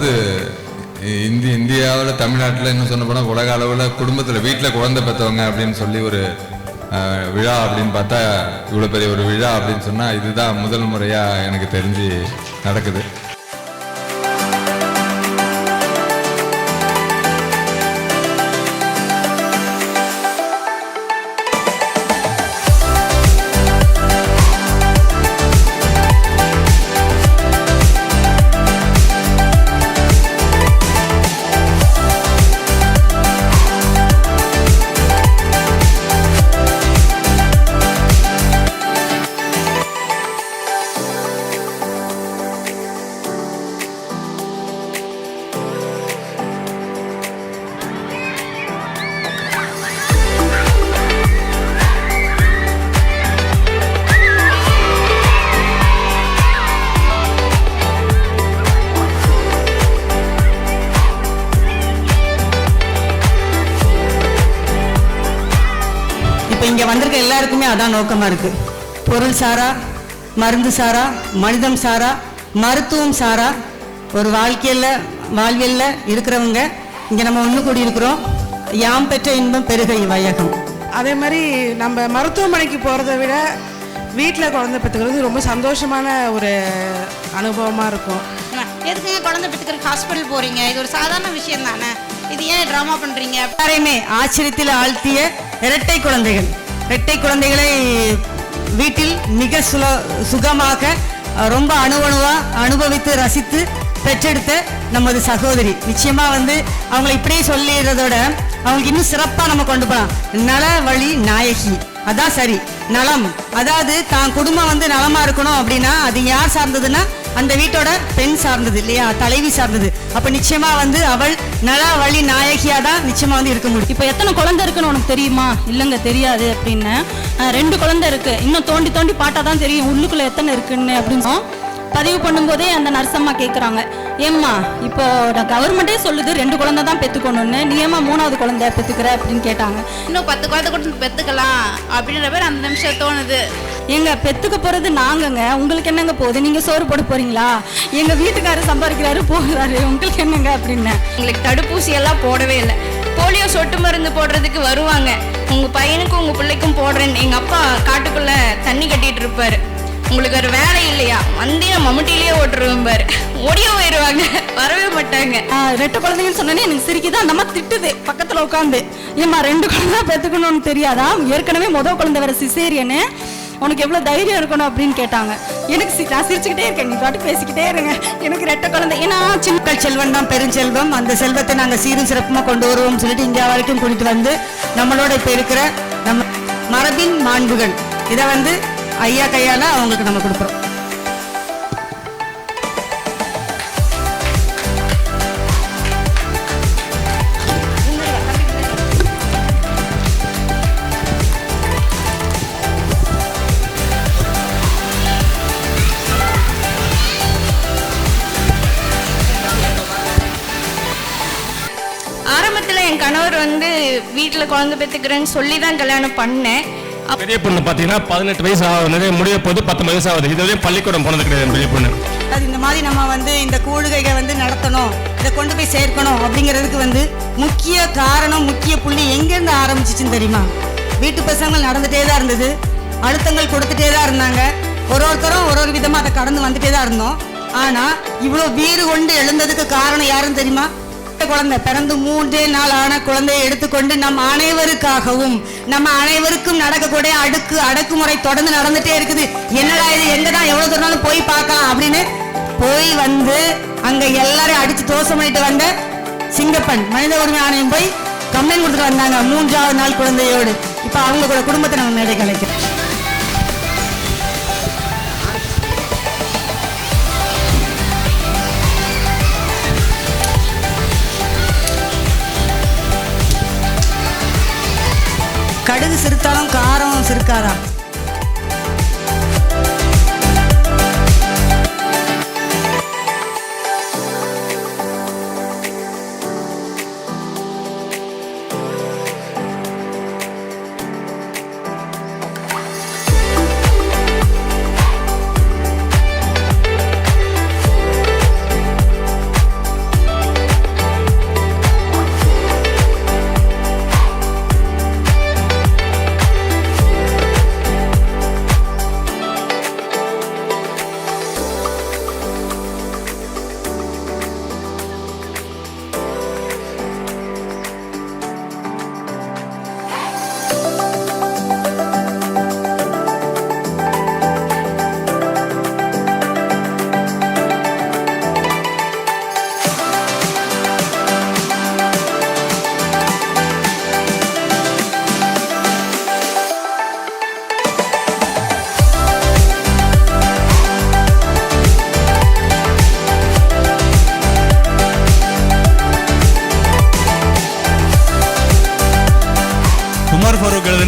அதாவது இந்தியாவில் தமிழ்நாட்டில் இன்னும் சொன்ன போனால் உலக அளவில் குடும்பத்தில் வீட்டில் குழந்தை பெற்றவங்க அப்படின்னு சொல்லி ஒரு விழா அப்படின்னு பார்த்தா இவ்வளோ பெரிய ஒரு விழா அப்படின்னு சொன்னால் இதுதான் முதல் முறையாக எனக்கு தெரிஞ்சு நடக்குது. இங்கே வந்திருக்க எல்லாருக்குமே அதான் நோக்கமாக இருக்குது. பொருள் சாரா, மருந்து சாரா, மனிதம் சாரா, மருத்துவம் சாரா ஒரு வாழ்வியல்ல இருக்கிறவங்க இங்கே நம்ம ஒன்று கூடி இருக்கிறோம். யாம் பெற்ற இன்பம் பெருகை வையகம். அதே மாதிரி நம்ம மருத்துவமனைக்கு போகிறத விட வீட்டில் குழந்தை பெற்றுக்கிறது ரொம்ப சந்தோஷமான ஒரு அனுபவமாக இருக்கும். எதுக்குங்க குழந்தை பெற்றுக்கிறதுக்கு ஹாஸ்பிட்டல் போகிறீங்க? இது ஒரு சாதாரண விஷயம் தானே, இது ஏன் ட்ராமா பண்ணுறீங்க? எல்லாரையுமே ஆச்சரியத்தில் ஆழ்த்திய இரட்டை குழந்தைகளை வீட்டில் மிக சுகமாக ரொம்ப அனுபவித்து ரசித்து பெற்றெடுத்த நமது சகோதரி. நிச்சயமா அவங்களை இப்படியே சொல்லிடுறதோட அவங்களுக்கு இன்னும் சிறப்பாக நம்ம கொண்டு போகலாம். நல வழி நாயகி, அதான் சரி. நலம், அதாவது தான் குடும்பம் நலமா இருக்கணும் அப்படின்னா அது யார் சார்ந்ததுன்னா அந்த வீட்டோட பெண் சார்ந்தது இல்லையா, தலைவி சார்ந்தது. அப்ப நிச்சயமா அவள் நல வழி நாயகியா தான் நிச்சயமா இருக்க முடியும். இப்போ எத்தனை குழந்தை இருக்குன்னு உனக்கு தெரியுமா? இல்லைங்க தெரியாது அப்படின்னு. 2 குழந்தை இருக்கு, இன்னும் தோண்டி தோண்டி பார்த்தா தான் தெரியும் உள்ளுக்குள்ள எத்தனை இருக்குன்னு அப்படின்னு பதிவு பண்ணும்போதே அந்த நர்சம்மா கேட்குறாங்க, ஏம்மா இப்போ கவர்மெண்ட்டே சொல்லுது 2 குழந்தை தான் பெற்றுக்கணும்னு, நீ ஏம்மா 3வது குழந்தைய பெற்றுக்கிற அப்படின்னு கேட்டாங்க. இன்னும் 10 குழந்தை கூட பெற்றுக்கலாம் அப்படின்ற பேர் அந்த நிமிஷம் தோணுது. எங்க பெற்றுக்க போகிறது நாங்கங்க, உங்களுக்கு என்னங்க போகுது? நீங்கள் சோறு போட போகிறீங்களா? எங்கள் வீட்டுக்காரர் சம்பாதிக்கிறாரு போகிறாரு, உங்களுக்கு என்னங்க அப்படின்னு. உங்களுக்கு தடுப்பூசி எல்லாம் போடவே இல்லை. போலியோ சொட்டு மருந்து போடுறதுக்கு வருவாங்க, உங்கள் பையனுக்கும் உங்கள் பிள்ளைக்கும் போடுறேன்னு. எங்கள் அப்பா காட்டுக்குள்ளே தண்ணி கட்டிகிட்டு இருப்பார். உங்களுக்கு ஒரு வேலை இல்லையா, வந்தியா மம்முட்டிலேயே ஓட்டுருவேன் பாரு, ஓடியே போயிடுவாங்க, வரவே மாட்டாங்க. 2 குழந்தைங்கன்னு சொன்னோன்னே எனக்கு சிரிக்குது. அந்த மாதிரி திட்டுது பக்கத்தில் உட்காந்து, ஏம்மா 2 குழந்தை பெற்றுக்கணும்னு தெரியாதா? ஏற்கனவே முதல் குழந்தை வேற சிசேரியன்னு, உனக்கு எவ்வளோ தைரியம் இருக்கணும் அப்படின்னு கேட்டாங்க. எனக்கு நான் சிரிச்சுக்கிட்டே இருக்கேன், நீ பாட்டு பேசிக்கிட்டே இருங்க. எனக்கு 2 குழந்தை. ஏன்னா சின்ன செல்வம் தான் பெருஞ்செல்வம், அந்த செல்வத்தை நாங்கள் சீரும் சிறப்புமாக கொண்டு வருவோம் சொல்லிட்டு இந்தியா வரைக்கும் கூட்டிட்டு நம்மளோட இப்போ இருக்கிற நம்ம மரபின் மாண்புகள் இதை ஐயா கையால் அவங்களுக்கு நம்ம கொடுக்குறோம். ஆரம்பத்தில் என் கணவர் வீட்டில் குழந்தை பெற்றுக்கிறேன்னு சொல்லி தான் கல்யாணம் பண்ணேன். பெரிய பொண்ணு பார்த்தீங்கன்னா 18 வயசு ஆகுது, முடிய போது 19 வயசு ஆகுது. இதுவரையும் பள்ளிக்கூடம் போனது கிடையாது பெரிய பொண்ணு. அது இந்த மாதிரி நம்ம இந்த கூடுகையை நடத்தணும், இதை கொண்டு போய் சேர்க்கணும் அப்படிங்கிறதுக்கு முக்கிய காரணம், முக்கிய புள்ளி எங்கேருந்து ஆரம்பிச்சிச்சுன்னு தெரியுமா? வீட்டு பசங்கள் நடந்துகிட்டே தான் இருந்தது, அழுத்தங்கள் கொடுத்துட்டே தான் இருந்தாங்க. ஒருத்தரும் ஒரு விதமாக அதை கடந்து வந்துட்டே தான் இருந்தோம். ஆனால் இவ்வளோ வீறு கொண்டு எழுந்ததுக்கு காரணம் யாருன்னு தெரியுமா? குழந்தை பிறந்து 3 நாள் ஆன குழந்தையை எடுத்துக்கொண்டு நம்ம அனைவருக்காகவும் நம்ம அனைவருக்கும் நடக்கக்கூடிய அடக்குமுறை தொடர்ந்து நடந்துட்டே இருக்குது. என்னடா இது, எங்கதான் எவ்வளவு தூரம் போய் பார்க்கலாம் அப்படின்னு போய் அங்க எல்லாரையும் அடிச்சு தோசை பண்ணிட்டு வந்த சிங்கப்பன் மனித உரிமை ஆணையம் போய் கம்ப்ளைண்ட் கொடுத்துட்டு வந்தாங்க 3வது நாள் குழந்தையோடு. இப்ப அவங்க கூட குடும்பத்தை நம்ம மேடை கலைக்கிறோம். கடுகு சிறுத்தாலும் காரம் சிறுக்காதா?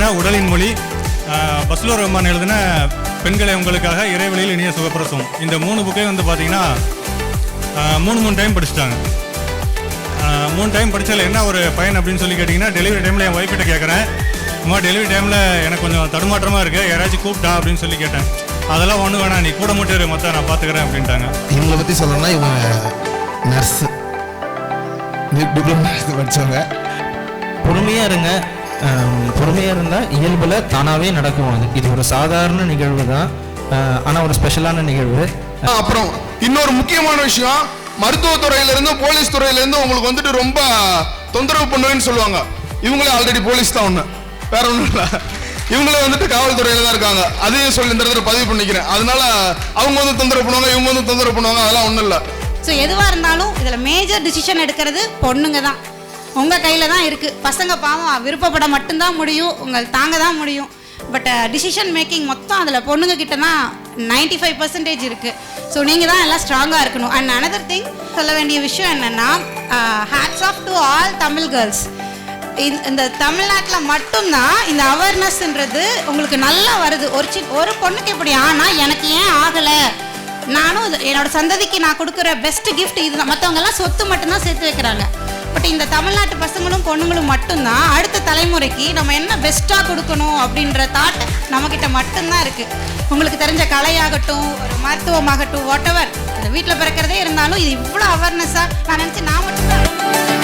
எழுதின உடலின் மொழி, பஸ்லூர் ரஹ்மான் எழுதின பெண்களை உங்களுக்காக, இறைவெளியில் இனிய சுகப்பிரசவம். இந்த 3 புக்கையும் வந்து பார்த்தீங்கன்னா 3 டைம் படிச்சுட்டாங்க. 3 டைம் படித்ததில் என்ன ஒரு பயன் அப்படின்னு சொல்லி கேட்டிங்கன்னா, டெலிவரி டைமில் என் ஒய்ஃபிட்ட கேட்குறேன், அம்மா டெலிவரி டைமில் எனக்கு கொஞ்சம் தடுமாற்றமாக இருக்குது, யாராச்சும் கூப்பிட்டா அப்படின்னு சொல்லி கேட்டேன். அதெல்லாம் ஒன்றும் வேணாம், நீ கூட மட்டும் இரு, மொத்தம் நான் பார்த்துக்கிறேன் அப்படின்ட்டாங்க. இவங்களை பற்றி சொல்லணும்னா இவங்க நர்ஸு, டிப்ளமோ படித்தவங்க. பொறுமையாக இருங்க, பொறுமையாக இருந்தால் இயல்பில் தானாகவே நடக்கும். இது ஒரு சாதாரண நிகழ்வு தான், ஆனால் ஒரு ஸ்பெஷலான நிகழ்வு. அப்புறம் இன்னொரு முக்கியமான விஷயம், மருத்துவத்துறையிலேருந்து போலீஸ் துறையிலேருந்து உங்களுக்கு வந்துட்டு ரொம்ப தொந்தரவு பண்ணுவேன்னு சொல்லுவாங்க. இவங்களே ஆல்ரெடி போலீஸ் தான், ஒன்று வேற ஒன்றும் இல்லை. இவங்களே வந்துட்டு காவல்துறையில் தான் இருக்காங்க. அதையும் சொல்லி இந்த இடத்துல பதிவு பண்ணிக்கிறேன். அதனால அவங்க வந்து தொந்தரவு பண்ணுவாங்க, இவங்க வந்து தொந்தரவு பண்ணுவாங்க, அதெல்லாம் ஒன்றும் இல்லை. ஸோ எதுவாக இருந்தாலும் இதில் மேஜர் டிசிஷன் எடுக்கிறது பொண்ணுங்க தான், உங்கள் கையில் தான் இருக்குது. பசங்க பாவம் விருப்பப்பட மட்டும்தான் முடியும், உங்கள் தாங்க தான் முடியும். பட் டிசிஷன் மேக்கிங் மொத்தம் அதில் பொண்ணுங்க கிட்ட தான் 95% இருக்குது. ஸோ நீங்கள் தான் எல்லாம் ஸ்ட்ராங்காக இருக்கணும். அண்ட் அனதர் திங் சொல்ல வேண்டிய விஷயம் என்னென்னா, hats off to all Tamil girls. இந்த தமிழ்நாட்டில் மட்டும்தான் இந்த அவேர்னஸ்ன்றது உங்களுக்கு நல்லா வருது. ஒரு பொண்ணுக்கு இப்படி ஆனால் எனக்கு ஏன் ஆகலை, நானும் என்னோட சந்ததிக்கு நான் கொடுக்குற பெஸ்ட் கிஃப்ட் இதுதான். மற்றவங்கெல்லாம் சொத்து மட்டும்தான் சேர்த்து வைக்கிறாங்க. பட் இந்த தமிழ்நாட்டு பசங்களும் பொண்ணுங்களும் மட்டும்தான் அடுத்த தலைமுறைக்கு நம்ம என்ன பெஸ்ட்டாக கொடுக்கணும் அப்படின்ற தாட் நம்மக்கிட்ட மட்டும்தான் இருக்குது. உங்களுக்கு தெரிஞ்ச கலையாகட்டும், ஒரு மருத்துவமாகட்டும், வாட் எவர், இந்த வீட்டில் பிறக்கிறதே இருந்தாலும் இது இவ்வளோ அவேர்னஸாக நான் நினச்சி நான் மட்டும்தான்